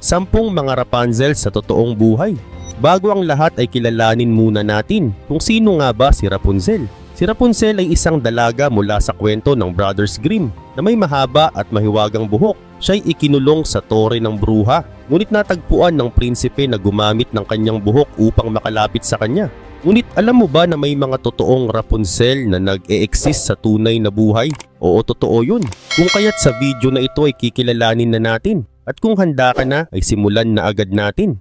10 mga Rapunzel sa totoong buhay. Bago ang lahat ay kilalanin muna natin kung sino nga ba si Rapunzel. Si Rapunzel ay isang dalaga mula sa kwento ng Brothers Grimm na may mahaba at mahiwagang buhok. Siya'y ikinulong sa tore ng bruha, ngunit natagpuan ng prinsipe na gumamit ng kanyang buhok upang makalapit sa kanya. Ngunit alam mo ba na may mga totoong Rapunzel na nag-e-exist sa tunay na buhay? Oo, totoo yun. Kung kaya't sa video na ito ay kikilalanin na natin. At kung handa ka na, ay simulan na agad natin.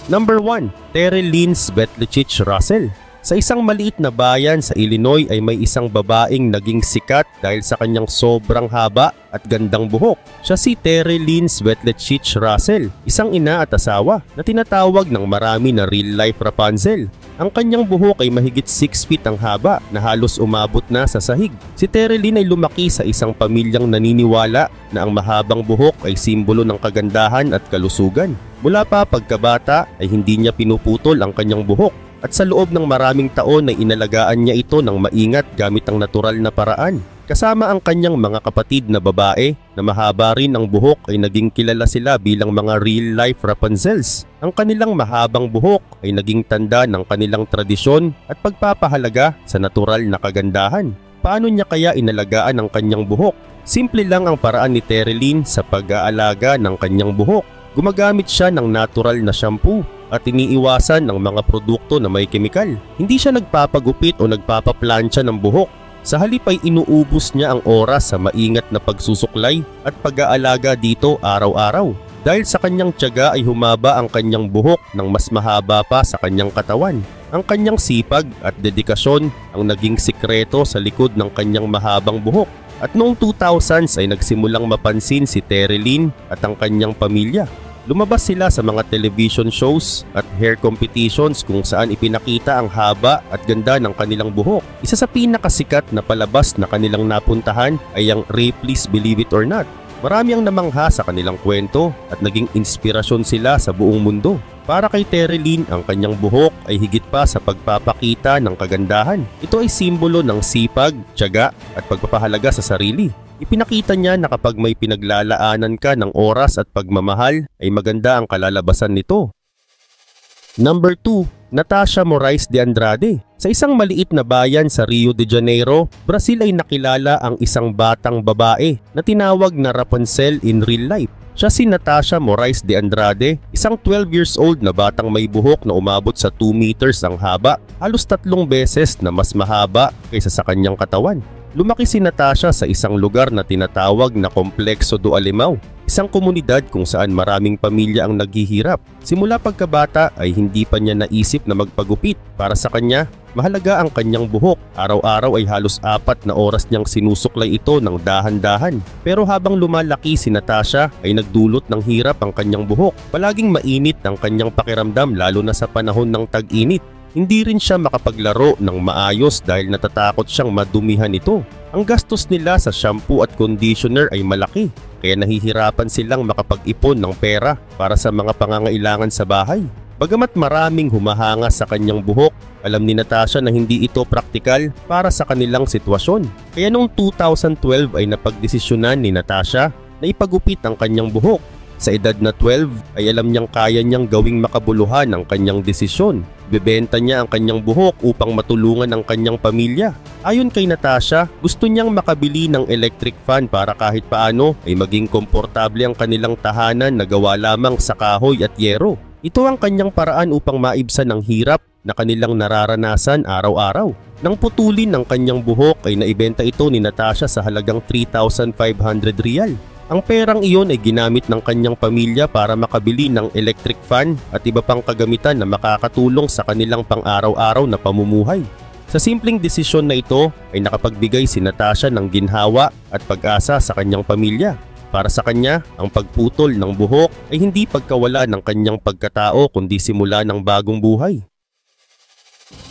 Number 1. Terri-Lynn Svetlicich Russell. Sa isang maliit na bayan sa Illinois ay may isang babaeng naging sikat dahil sa kanyang sobrang haba at gandang buhok. Siya si Terri-Lynn Svetlicich Russell, isang ina at asawa na tinatawag ng marami na real-life Rapunzel. Ang kanyang buhok ay mahigit 6 feet ang haba na halos umabot na sa sahig. Si Terri-Lynn ay lumaki sa isang pamilyang naniniwala na ang mahabang buhok ay simbolo ng kagandahan at kalusugan. Mula pa pagkabata ay hindi niya pinuputol ang kanyang buhok at sa loob ng maraming taon ay inalagaan niya ito ng maingat gamit ang natural na paraan. Kasama ang kanyang mga kapatid na babae na mahaba rin ang buhok ay naging kilala sila bilang mga real-life Rapunzels. Ang kanilang mahabang buhok ay naging tanda ng kanilang tradisyon at pagpapahalaga sa natural na kagandahan. Paano niya kaya inalagaan ang kanyang buhok? Simple lang ang paraan ni Terri-Lynn sa pag-aalaga ng kanyang buhok. Gumagamit siya ng natural na shampoo at iniiwasan ng mga produkto na may kemikal. Hindi siya nagpapagupit o nagpapaplansya ng buhok. Sa halip ay inuubos niya ang oras sa maingat na pagsusuklay at pag-aalaga dito araw-araw. Dahil sa kanyang tiyaga ay humaba ang kanyang buhok ng mas mahaba pa sa kanyang katawan. Ang kanyang sipag at dedikasyon ang naging sikreto sa likod ng kanyang mahabang buhok. At noong 2000s ay nagsimulang mapansin si Terri-Lynn at ang kanyang pamilya. Lumabas sila sa mga television shows at hair competitions kung saan ipinakita ang haba at ganda ng kanilang buhok. Isa sa pinakasikat na palabas na kanilang napuntahan ay ang Ripley's Believe It or Not. Marami ang namangha sa kanilang kwento at naging inspirasyon sila sa buong mundo. Para kay Terri-Lynn, ang kanyang buhok ay higit pa sa pagpapakita ng kagandahan. Ito ay simbolo ng sipag, tiyaga at pagpapahalaga sa sarili. Ipinakita niya na kapag may pinaglalaanan ka ng oras at pagmamahal ay maganda ang kalalabasan nito. Number 2. Natasha Morais de Andrade. Sa isang maliit na bayan sa Rio de Janeiro, Brazil ay nakilala ang isang batang babae na tinawag na Rapunzel in real life. Siya si Natasha Morais de Andrade, isang 12 years old na batang may buhok na umabot sa 2 meters ang haba, halos 3 beses na mas mahaba kaysa sa kanyang katawan. Lumaki si Natasha sa isang lugar na tinatawag na Complexo do Alemão, isang komunidad kung saan maraming pamilya ang naghihirap. Simula pagkabata ay hindi pa niya naisip na magpagupit. Para sa kanya, mahalaga ang kanyang buhok. Araw-araw ay halos 4 na oras niyang sinusuklay ito ng dahan-dahan. Pero habang lumalaki si Natasha ay nagdulot ng hirap ang kanyang buhok. Palaging mainit ang kanyang pakiramdam lalo na sa panahon ng tag-init. Hindi rin siya makapaglaro ng maayos dahil natatakot siyang madumihan ito. Ang gastos nila sa shampoo at conditioner ay malaki, kaya nahihirapan silang makapag-ipon ng pera para sa mga pangangailangan sa bahay. Bagamat maraming humahanga sa kanyang buhok, alam ni Natasha na hindi ito praktikal para sa kanilang sitwasyon. Kaya noong 2012 ay napagdesisyonan ni Natasha na ipagupit ang kanyang buhok. Sa edad na 12 ay alam niyang kaya niyang gawing makabuluhan ang kanyang desisyon. Bebenta niya ang kanyang buhok upang matulungan ang kanyang pamilya. Ayon kay Natasha, gusto niyang makabili ng electric fan para kahit paano ay maging komportable ang kanilang tahanan na gawa lamang sa kahoy at yero. Ito ang kanyang paraan upang maibsan ang hirap na kanilang nararanasan araw-araw. Nang putulin ng kanyang buhok ay naibenta ito ni Natasha sa halagang 3,500 real. Ang perang iyon ay ginamit ng kanyang pamilya para makabili ng electric fan at iba pang kagamitan na makakatulong sa kanilang pang-araw-araw na pamumuhay. Sa simpleng desisyon na ito ay nakapagbigay si Natasha ng ginhawa at pag-asa sa kanyang pamilya. Para sa kanya, ang pagputol ng buhok ay hindi pagkawala ng kanyang pagkatao kundi simula ng bagong buhay.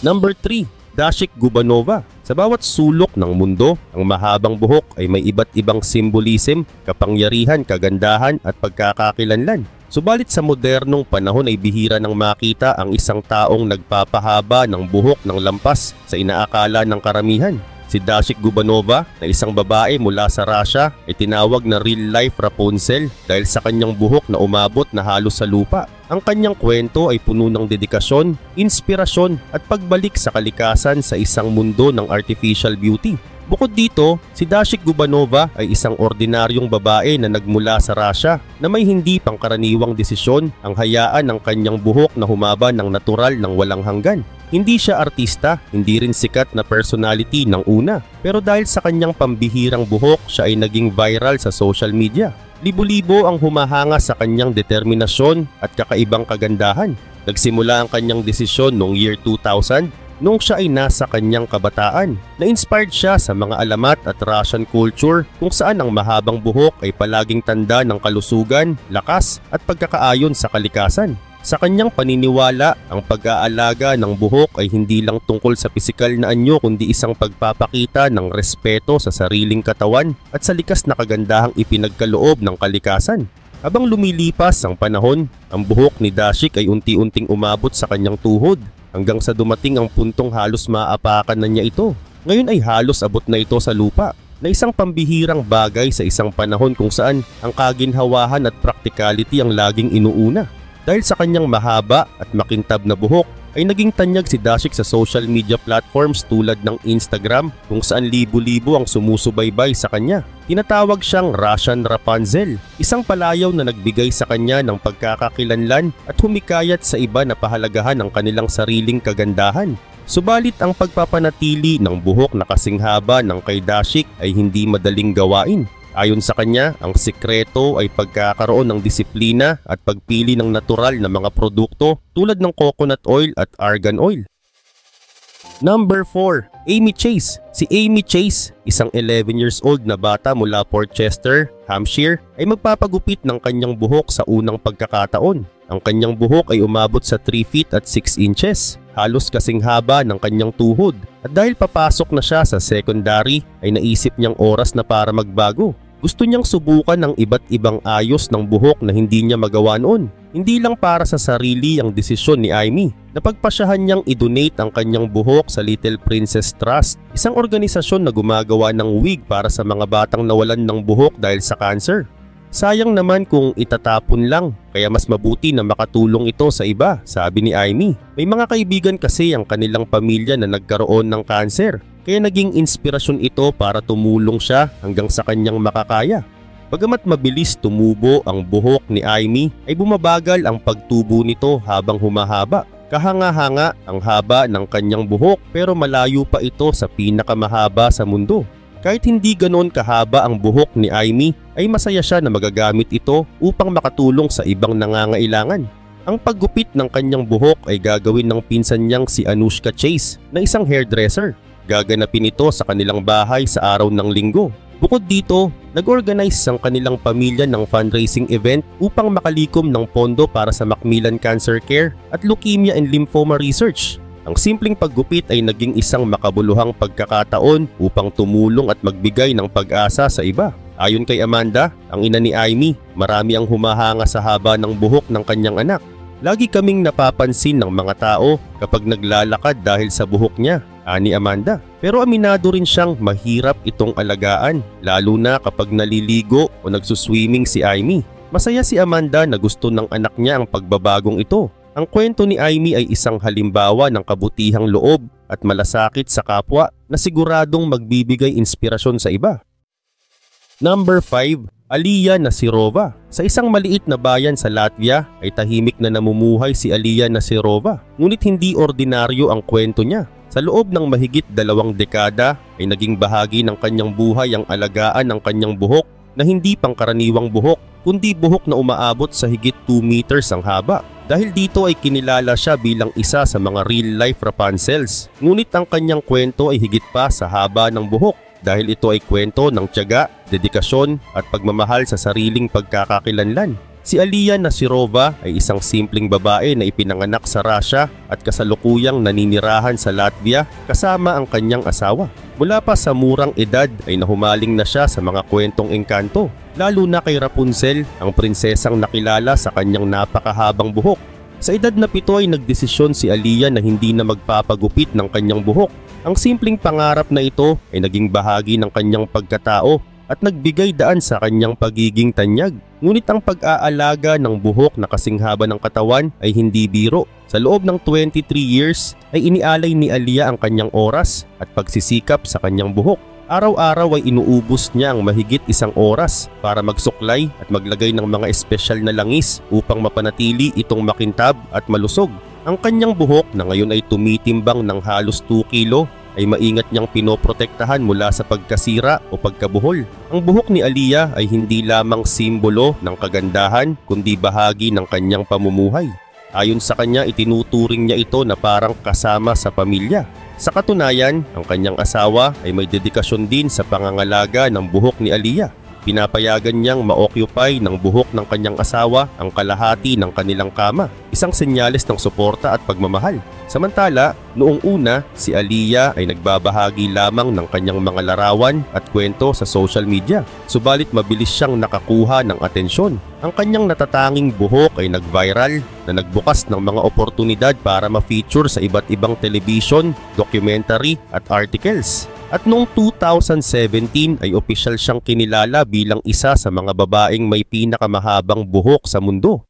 Number 3. Dashik Gubanova. Sa bawat sulok ng mundo, ang mahabang buhok ay may iba't ibang simbolism, kapangyarihan, kagandahan at pagkakakilanlan. Subalit sa modernong panahon ay bihira nang makita ang isang taong nagpapahaba ng buhok ng lampas sa inaakala ng karamihan. Si Dashik Gubanova na isang babae mula sa Russia ay tinawag na real-life Rapunzel dahil sa kanyang buhok na umabot na halos sa lupa. Ang kanyang kwento ay puno ng dedikasyon, inspirasyon at pagbalik sa kalikasan sa isang mundo ng artificial beauty. Bukod dito, si Dashik Gubanova ay isang ordinaryong babae na nagmula sa Russia na may hindi pangkaraniwang desisyon ang hayaan ng kanyang buhok na humaba ng natural ng walang hanggan. Hindi siya artista, hindi rin sikat na personality ng una, pero dahil sa kanyang pambihirang buhok, siya ay naging viral sa social media. Libo-libo ang humahanga sa kanyang determinasyon at kakaibang kagandahan. Nagsimula ang kanyang desisyon noong year 2000 noong siya ay nasa kanyang kabataan. Na-inspired siya sa mga alamat at Russian culture kung saan ang mahabang buhok ay palaging tanda ng kalusugan, lakas at pagkakaayon sa kalikasan. Sa kanyang paniniwala, ang pag-aalaga ng buhok ay hindi lang tungkol sa pisikal na anyo kundi isang pagpapakita ng respeto sa sariling katawan at sa likas na kagandahang ipinagkaloob ng kalikasan. Habang lumilipas ang panahon, ang buhok ni Dashik ay unti-unting umabot sa kanyang tuhod hanggang sa dumating ang puntong halos maaapakan na niya ito. Ngayon ay halos abot na ito sa lupa, na isang pambihirang bagay sa isang panahon kung saan ang kaginhawahan at practicality ang laging inuuna. Dahil sa kanyang mahaba at makintab na buhok ay naging tanyag si Dashik sa social media platforms tulad ng Instagram kung saan libo-libo ang sumusubaybay sa kanya. Tinatawag siyang Russian Rapunzel, isang palayaw na nagbigay sa kanya ng pagkakakilanlan at humikayat sa iba na pahalagahan ang kanilang sariling kagandahan. Subalit ang pagpapanatili ng buhok na kasing haba ng kay Dashik ay hindi madaling gawain. Ayon sa kanya, ang sikreto ay pagkakaroon ng disiplina at pagpili ng natural na mga produkto tulad ng coconut oil at argan oil. Number 4. Amy Chase. Si Amy Chase, isang 11 years old na bata mula Port Chester, Hampshire, ay magpapagupit ng kanyang buhok sa unang pagkakataon. Ang kanyang buhok ay umabot sa 3 feet at 6 inches, halos kasing haba ng kanyang tuhod. At dahil papasok na siya sa secondary, ay naisip niyang oras na para magbago. Gusto niyang subukan ang iba't ibang ayos ng buhok na hindi niya magawa noon. Hindi lang para sa sarili ang desisyon ni Amy. Napagpasyahan niyang i-donate ang kanyang buhok sa Little Princess Trust, isang organisasyon na gumagawa ng wig para sa mga batang nawalan ng buhok dahil sa cancer. Sayang naman kung itatapon lang, kaya mas mabuti na makatulong ito sa iba, sabi ni Amy. May mga kaibigan kasi ang kanilang pamilya na nagkaroon ng cancer, kaya naging inspirasyon ito para tumulong siya hanggang sa kanyang makakaya. Bagamat mabilis tumubo ang buhok ni Amy, ay bumabagal ang pagtubo nito habang humahaba. Kahanga-hanga ang haba ng kanyang buhok pero malayo pa ito sa pinakamahaba sa mundo. Kahit hindi ganoon kahaba ang buhok ni Amy, ay masaya siya na magagamit ito upang makatulong sa ibang nangangailangan. Ang paggupit ng kanyang buhok ay gagawin ng pinsan niyang si Anushka Chase na isang hairdresser. Gaganapin ito sa kanilang bahay sa araw ng linggo. Bukod dito, nag-organize ang kanilang pamilya ng fundraising event upang makalikom ng pondo para sa Macmillan Cancer Care at Leukemia and Lymphoma Research. Ang simpleng paggupit ay naging isang makabuluhang pagkakataon upang tumulong at magbigay ng pag-asa sa iba. Ayon kay Amanda, ang ina ni Amy, marami ang humahanga sa haba ng buhok ng kanyang anak. Lagi kaming napapansin ng mga tao kapag naglalakad dahil sa buhok niya, ani Amanda. Pero aminado rin siyang mahirap itong alagaan, lalo na kapag naliligo o nagsuswimming si Amy. Masaya si Amanda na gusto ng anak niya ang pagbabagong ito. Ang kwento ni Amy ay isang halimbawa ng kabutihang loob at malasakit sa kapwa na siguradong magbibigay inspirasyon sa iba. Number 5. Aliyah Nasirova. Sa isang maliit na bayan sa Latvia ay tahimik na namumuhay si Aliyah Nasirova. Ngunit hindi ordinaryo ang kwento niya. Sa loob ng mahigit 2 dekada ay naging bahagi ng kanyang buhay ang alagaan ng kanyang buhok na hindi pangkaraniwang buhok, kundi buhok na umaabot sa higit 2 meters ang haba. Dahil dito ay kinilala siya bilang isa sa mga real-life Rapunzels. Ngunit ang kanyang kwento ay higit pa sa haba ng buhok dahil ito ay kwento ng tiyaga, dedikasyon at pagmamahal sa sariling pagkakakilanlan. Si Aliyah Nasirova ay isang simpleng babae na ipinanganak sa Russia at kasalukuyang naninirahan sa Latvia kasama ang kanyang asawa. Mula pa sa murang edad ay nahumaling na siya sa mga kwentong engkanto, lalo na kay Rapunzel, ang prinsesang nakilala sa kanyang napakahabang buhok. Sa edad na 7 ay nagdesisyon si Aaliyah na hindi na magpapagupit ng kanyang buhok. Ang simpleng pangarap na ito ay naging bahagi ng kanyang pagkatao at nagbigay daan sa kanyang pagiging tanyag. Ngunit ang pag-aalaga ng buhok na kasing haba ng katawan ay hindi biro. Sa loob ng 23 years ay inialay ni Aaliyah ang kanyang oras at pagsisikap sa kanyang buhok. Araw-araw ay inuubos niya ang mahigit 1 oras para magsuklay at maglagay ng mga espesyal na langis upang mapanatili itong makintab at malusog. Ang kanyang buhok na ngayon ay tumitimbang ng halos 2 kilo ay maingat niyang pinoprotektahan mula sa pagkasira o pagkabuhol. Ang buhok ni Aaliyah ay hindi lamang simbolo ng kagandahan kundi bahagi ng kanyang pamumuhay. Ayon sa kanya, itinuturing niya ito na parang kasama sa pamilya. Sa katunayan, ang kanyang asawa ay may dedikasyon din sa pangangalaga ng buhok ni Aaliyah. Pinapayagan niyang ma-occupy ng buhok ng kanyang asawa ang kalahati ng kanilang kama, isang senyales ng suporta at pagmamahal. Samantala, noong una, si Aaliyah ay nagbabahagi lamang ng kanyang mga larawan at kwento sa social media. Subalit mabilis siyang nakakuha ng atensyon. Ang kanyang natatanging buhok ay nag-viral na nagbukas ng mga oportunidad para ma-feature sa iba't ibang television, documentary at articles. At noong 2017 ay opisyal siyang kinilala bilang isa sa mga babaeng may pinakamahabang buhok sa mundo.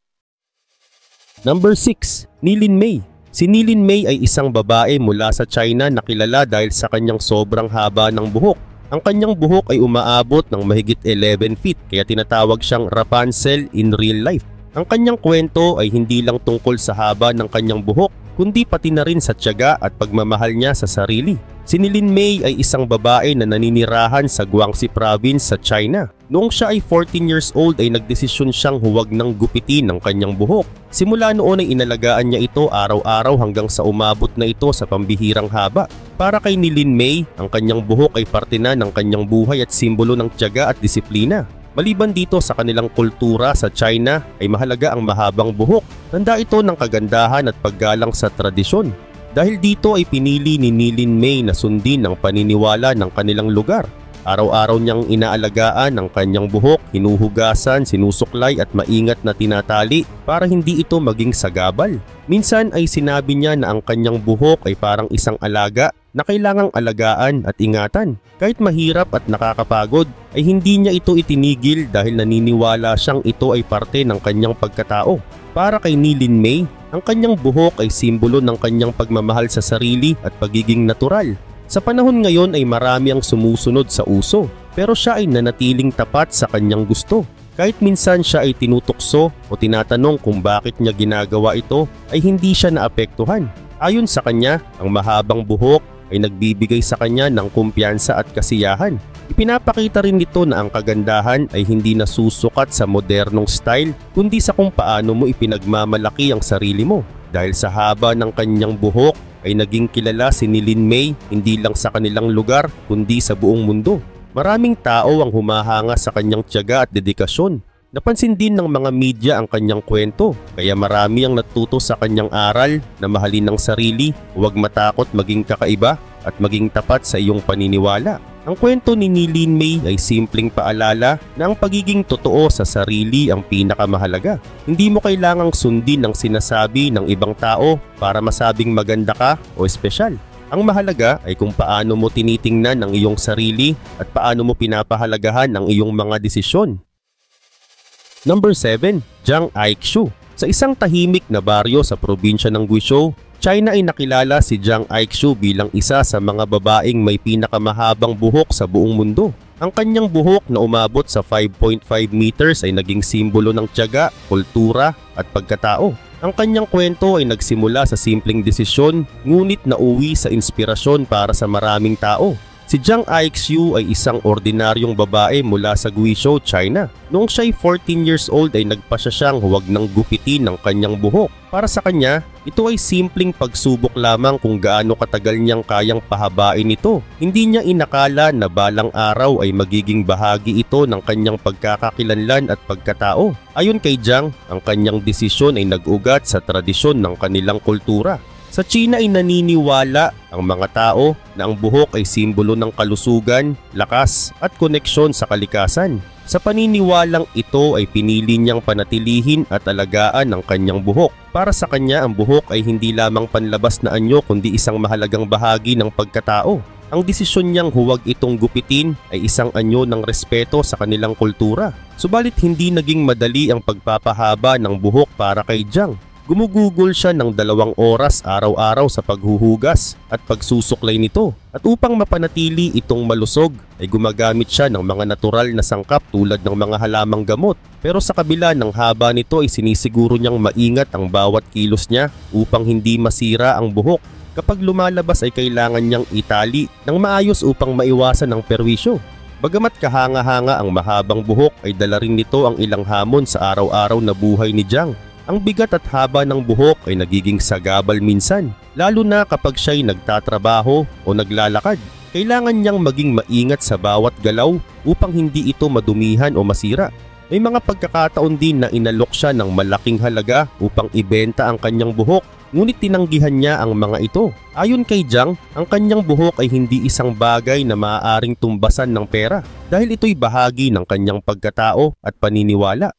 Number 6. Nilin May. Si Nilin May ay isang babae mula sa China na kilala dahil sa kanyang sobrang haba ng buhok. Ang kanyang buhok ay umaabot ng mahigit 11 feet kaya tinatawag siyang Rapunzel in real life. Ang kanyang kwento ay hindi lang tungkol sa haba ng kanyang buhok kundi pati na rin sa tiyaga at pagmamahal niya sa sarili. Si Nilin May ay isang babae na naninirahan sa Guangxi Province sa China. Noong siya ay 14 years old ay nagdesisyon siyang huwag nang gupitin ang kanyang buhok. Simula noon ay inalagaan niya ito araw-araw hanggang sa umabot na ito sa pambihirang haba. Para kay Nilin May, ang kanyang buhok ay parte na ng kanyang buhay at simbolo ng tiyaga at disiplina. Maliban dito sa kanilang kultura sa China ay mahalaga ang mahabang buhok. Tanda ito ng kagandahan at paggalang sa tradisyon. Dahil dito ay pinili ni Nilin May na sundin ang paniniwala ng kanilang lugar. Araw-araw niyang inaalagaan ang kanyang buhok, hinuhugasan, sinusuklay at maingat na tinatali para hindi ito maging sagabal. Minsan ay sinabi niya na ang kanyang buhok ay parang isang alaga na kailangang alagaan at ingatan. Kahit mahirap at nakakapagod ay hindi niya ito itinigil dahil naniniwala siyang ito ay parte ng kanyang pagkatao. Para kay Nilin May, ang kanyang buhok ay simbolo ng kanyang pagmamahal sa sarili at pagiging natural. Sa panahon ngayon ay marami ang sumusunod sa uso, pero siya ay nanatiling tapat sa kanyang gusto. Kahit minsan siya ay tinutukso o tinatanong kung bakit niya ginagawa ito, ay hindi siya naapektuhan. Ayon sa kanya, ang mahabang buhok ay nagbibigay sa kanya ng kumpiyansa at kasiyahan. Ipinapakita rin nito na ang kagandahan ay hindi nasusukat sa modernong style kundi sa kung paano mo ipinagmamalaki ang sarili mo. Dahil sa haba ng kanyang buhok ay naging kilala si Nilin May hindi lang sa kanilang lugar kundi sa buong mundo. Maraming tao ang humahanga sa kanyang tiyaga at dedikasyon. Napansin din ng mga media ang kanyang kwento kaya marami ang natuto sa kanyang aral na mahalin ang sarili, huwag matakot maging kakaiba at maging tapat sa iyong paniniwala. Ang kwento ni Nilin May ay simpleng paalala na ang pagiging totoo sa sarili ang pinakamahalaga. Hindi mo kailangang sundin ang sinasabi ng ibang tao para masabing maganda ka o espesyal. Ang mahalaga ay kung paano mo tinitingnan ang iyong sarili at paano mo pinapahalagahan ang iyong mga desisyon. Number 7. Jiang Aiqiu. Sa isang tahimik na baryo sa probinsya ng Guizhou, China ay nakilala si Jiang Aiqiu bilang isa sa mga babaeng may pinakamahabang buhok sa buong mundo. Ang kanyang buhok na umabot sa 5.5 meters ay naging simbolo ng tiyaga, kultura at pagkatao. Ang kanyang kwento ay nagsimula sa simpleng desisyon ngunit nauwi sa inspirasyon para sa maraming tao. Si Jiang Aiqiu ay isang ordinaryong babae mula sa Guizhou, China. Noong siya'y 14 years old ay nagpasya siyang huwag nang gupitin ang kanyang buhok. Para sa kanya, ito ay simpleng pagsubok lamang kung gaano katagal niyang kayang pahabain ito. Hindi niya inakala na balang araw ay magiging bahagi ito ng kanyang pagkakakilanlan at pagkatao. Ayon kay Jiang, ang kanyang desisyon ay nag-ugat sa tradisyon ng kanilang kultura. Sa China ay naniniwala ang mga tao na ang buhok ay simbolo ng kalusugan, lakas at koneksyon sa kalikasan. Sa paniniwalang ito ay pinili niyang panatilihin at alagaan ang kanyang buhok. Para sa kanya ang buhok ay hindi lamang panlabas na anyo kundi isang mahalagang bahagi ng pagkatao. Ang desisyon niyang huwag itong gupitin ay isang anyo ng respeto sa kanilang kultura. Subalit hindi naging madali ang pagpapahaba ng buhok para kay Jiang. Gumugugol siya ng 2 oras araw-araw sa paghuhugas at pagsusuklay nito. At upang mapanatili itong malusog ay gumagamit siya ng mga natural na sangkap tulad ng mga halamang gamot. Pero sa kabila ng haba nito ay sinisiguro niyang maingat ang bawat kilos niya upang hindi masira ang buhok. Kapag lumalabas ay kailangan niyang itali ng maayos upang maiwasan ang perwisyo. Bagamat kahanga-hanga ang mahabang buhok ay dala rin nito ang ilang hamon sa araw-araw na buhay ni Jiang. Ang bigat at haba ng buhok ay nagiging sagabal minsan, lalo na kapag siya'y nagtatrabaho o naglalakad. Kailangan niyang maging maingat sa bawat galaw upang hindi ito madumihan o masira. May mga pagkakataon din na inalok siya ng malaking halaga upang ibenta ang kanyang buhok, ngunit tinanggihan niya ang mga ito. Ayon kay Jiang, ang kanyang buhok ay hindi isang bagay na maaaring tumbasan ng pera dahil ito'y bahagi ng kanyang pagkatao at paniniwala.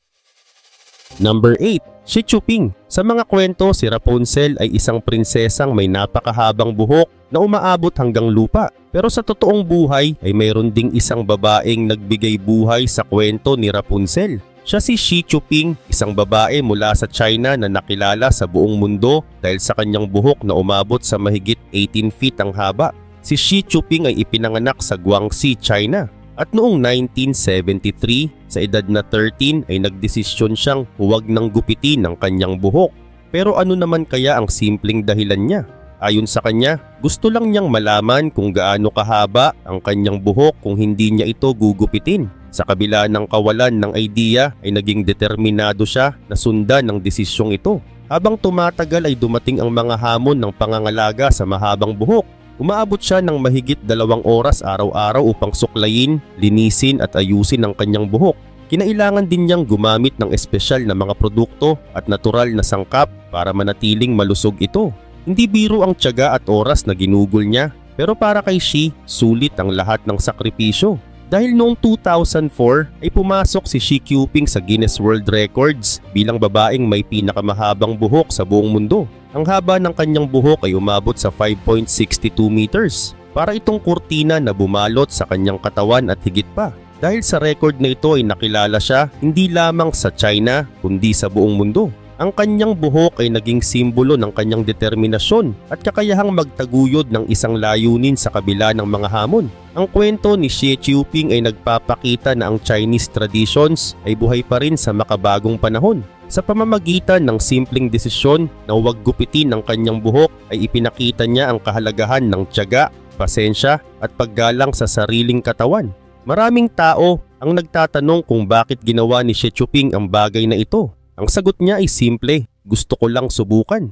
Number 8. Xi Jinping. Sa mga kwento, si Rapunzel ay isang prinsesang may napakahabang buhok na umaabot hanggang lupa. Pero sa totoong buhay ay mayroon ding isang babaeng nagbigay buhay sa kwento ni Rapunzel. Siya si Xi Jinping, isang babae mula sa China na nakilala sa buong mundo dahil sa kanyang buhok na umabot sa mahigit 18 feet ang haba. Si Xi Jinping ay ipinanganak sa Guangxi, China. At noong 1973, sa edad na 13 ay nagdesisyon siyang huwag nang gupitin ang kanyang buhok. Pero ano naman kaya ang simpleng dahilan niya? Ayon sa kanya, gusto lang niyang malaman kung gaano kahaba ang kanyang buhok kung hindi niya ito gugupitin. Sa kabila ng kawalan ng idea ay naging determinado siya na sundan ang desisyong ito. Habang tumatagal ay dumating ang mga hamon ng pangangalaga sa mahabang buhok. Umaabot siya ng mahigit 2 oras araw-araw upang suklayin, linisin at ayusin ang kanyang buhok. Kinailangan din niyang gumamit ng espesyal na mga produkto at natural na sangkap para manatiling malusog ito. Hindi biro ang tiyaga at oras na ginugol niya, pero para kay Xi, sulit ang lahat ng sakripisyo. Dahil noong 2004 ay pumasok si Xi Jinping sa Guinness World Records bilang babaeng may pinakamahabang buhok sa buong mundo. Ang haba ng kanyang buhok ay umabot sa 5.62 meters. Para itong kurtina na bumalot sa kanyang katawan at higit pa. Dahil sa record na ito ay nakilala siya hindi lamang sa China kundi sa buong mundo. Ang kanyang buhok ay naging simbolo ng kanyang determinasyon at kakayahang magtaguyod ng isang layunin sa kabila ng mga hamon. Ang kwento ni Xi Jinping ay nagpapakita na ang Chinese traditions ay buhay pa rin sa makabagong panahon. Sa pamamagitan ng simpleng desisyon na huwag gupitin ang kanyang buhok ay ipinakita niya ang kahalagahan ng tiyaga, pasensya at paggalang sa sariling katawan. Maraming tao ang nagtatanong kung bakit ginawa ni Xi Jinping ang bagay na ito. Ang sagot niya ay simple, gusto ko lang subukan.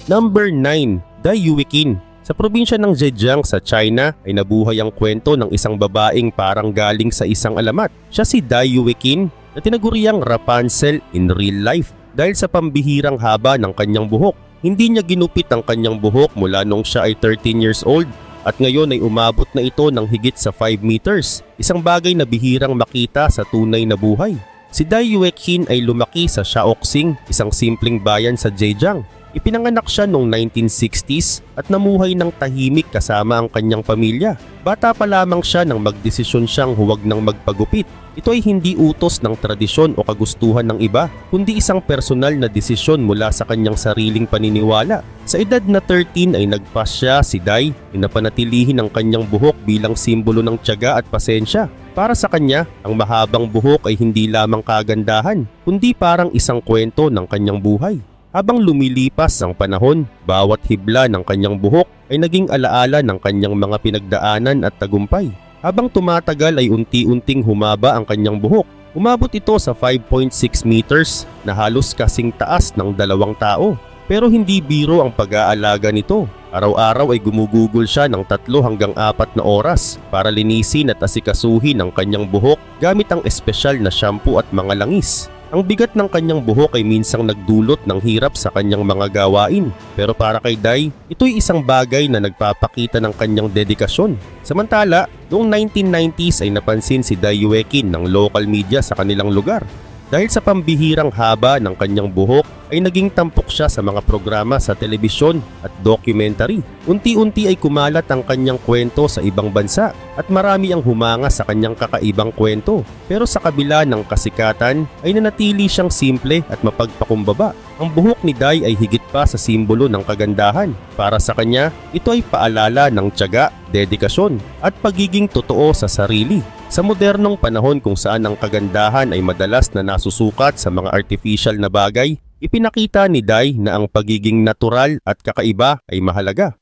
Number 9. Dai Yueqin. Sa probinsya ng Zhejiang sa China ay nabuhay ang kwento ng isang babaeng parang galing sa isang alamat. Siya si Dai Yueqin na tinaguriang Rapunzel in real life dahil sa pambihirang haba ng kanyang buhok. Hindi niya ginupit ang kanyang buhok mula nung siya ay 13 years old at ngayon ay umabot na ito ng higit sa 5 meters, isang bagay na bihirang makita sa tunay na buhay. Si Dai Yueqin ay lumaki sa Shaoxing, isang simpleng bayan sa Zhejiang. Ipinanganak siya noong 1960s at namuhay ng tahimik kasama ang kanyang pamilya. Bata pa lamang siya nang magdesisyon siyang huwag nang magpagupit. Ito ay hindi utos ng tradisyon o kagustuhan ng iba, kundi isang personal na desisyon mula sa kanyang sariling paniniwala. Sa edad na 13 ay nagpasya si Dai na panatilihin ang kanyang buhok bilang simbolo ng tiyaga at pasensya. Para sa kanya, ang mahabang buhok ay hindi lamang kagandahan, kundi parang isang kwento ng kanyang buhay. Habang lumilipas ang panahon, bawat hibla ng kanyang buhok ay naging alaala ng kanyang mga pinagdaanan at tagumpay. Habang tumatagal ay unti-unting humaba ang kanyang buhok. Umabot ito sa 5.6 meters na halos kasing taas ng 2 tao. Pero hindi biro ang pag-aalaga nito. Araw-araw ay gumugugol siya ng 3 hanggang 4 na oras para linisin at asikasuhin ang kanyang buhok gamit ang espesyal na shampoo at mga langis. Ang bigat ng kanyang buhok ay minsang nagdulot ng hirap sa kanyang mga gawain. Pero para kay Dai, ito'y isang bagay na nagpapakita ng kanyang dedikasyon. Samantala, noong 1990s ay napansin si Dai Yuekin ng local media sa kanilang lugar. Dahil sa pambihirang haba ng kanyang buhok ay naging tampok siya sa mga programa sa telebisyon at documentary. Unti-unti ay kumalat ang kanyang kwento sa ibang bansa at marami ang humanga sa kanyang kakaibang kwento. Pero sa kabila ng kasikatan ay nanatili siyang simple at mapagpakumbaba. Ang buhok ni Dai ay higit pa sa simbolo ng kagandahan. Para sa kanya, ito ay paalala ng tiyaga, dedikasyon at pagiging totoo sa sarili. Sa modernong panahon kung saan ang kagandahan ay madalas na nasusukat sa mga artificial na bagay, ipinakita ni Dai na ang pagiging natural at kakaiba ay mahalaga.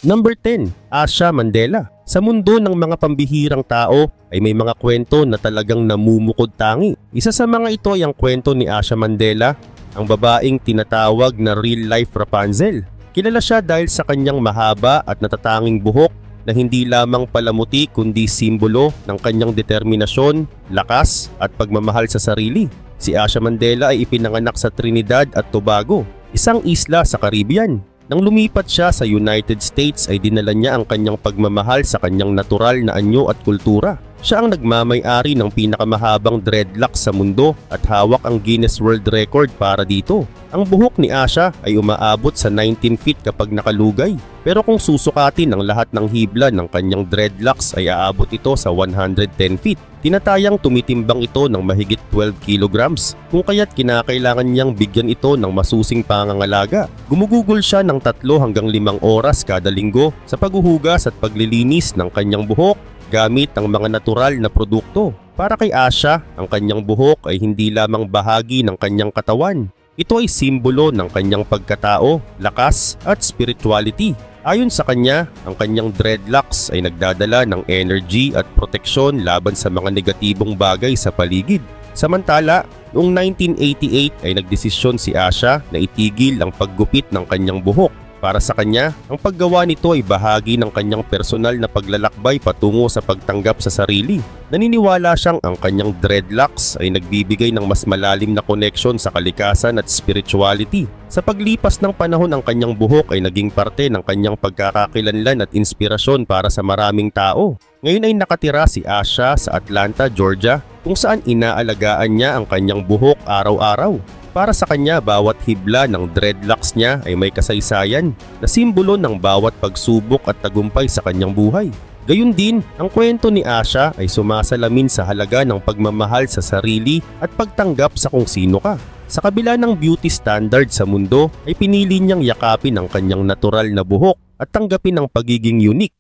Number 10. Asha Mandela. Sa mundo ng mga pambihirang tao ay may mga kwento na talagang namumukod tangi. Isa sa mga ito ay ang kwento ni Asha Mandela, ang babaeng tinatawag na real-life Rapunzel. Kilala siya dahil sa kanyang mahaba at natatanging buhok na hindi lamang palamuti kundi simbolo ng kanyang determinasyon, lakas at pagmamahal sa sarili. Si Asha Mandela ay ipinanganak sa Trinidad at Tobago, isang isla sa Caribbean. Nang lumipat siya sa United States ay dinala niya ang kanyang pagmamahal sa kanyang natural na anyo at kultura. Siya ang nagmamay-ari ng pinakamahabang dreadlocks sa mundo at hawak ang Guinness World Record para dito. Ang buhok ni Asha ay umaabot sa 19 feet kapag nakalugay. Pero kung susukatin ang lahat ng hibla ng kanyang dreadlocks ay aabot ito sa 110 feet. Tinatayang tumitimbang ito ng mahigit 12 kilograms, kung kaya't kinakailangan niyang bigyan ito ng masusing pangangalaga. Gumugugol siya ng 3 hanggang 5 oras kada linggo sa paghuhugas at paglilinis ng kanyang buhok gamit ang mga natural na produkto. Para kay Asha, ang kanyang buhok ay hindi lamang bahagi ng kanyang katawan. Ito ay simbolo ng kanyang pagkatao, lakas at spirituality. Ayon sa kanya, ang kanyang dreadlocks ay nagdadala ng energy at proteksyon laban sa mga negatibong bagay sa paligid. Samantala, noong 1988 ay nagdesisyon si Asha na itigil ang paggupit ng kanyang buhok. Para sa kanya, ang paggawa nito ay bahagi ng kanyang personal na paglalakbay patungo sa pagtanggap sa sarili. Naniniwala siyang ang kanyang dreadlocks ay nagbibigay ng mas malalim na koneksyon sa kalikasan at spirituality. Sa paglipas ng panahon, ang kanyang buhok ay naging parte ng kanyang pagkakakilanlan at inspirasyon para sa maraming tao. Ngayon ay nakatira si Asha sa Atlanta, Georgia, kung saan inaalagaan niya ang kanyang buhok araw-araw. Para sa kanya, bawat hibla ng dreadlocks niya ay may kasaysayan na simbolo ng bawat pagsubok at tagumpay sa kanyang buhay. Gayun din, ang kwento ni Asha ay sumasalamin sa halaga ng pagmamahal sa sarili at pagtanggap sa kung sino ka. Sa kabila ng beauty standard sa mundo, ay pinili niyang yakapin ang kanyang natural na buhok at tanggapin ang pagiging unique.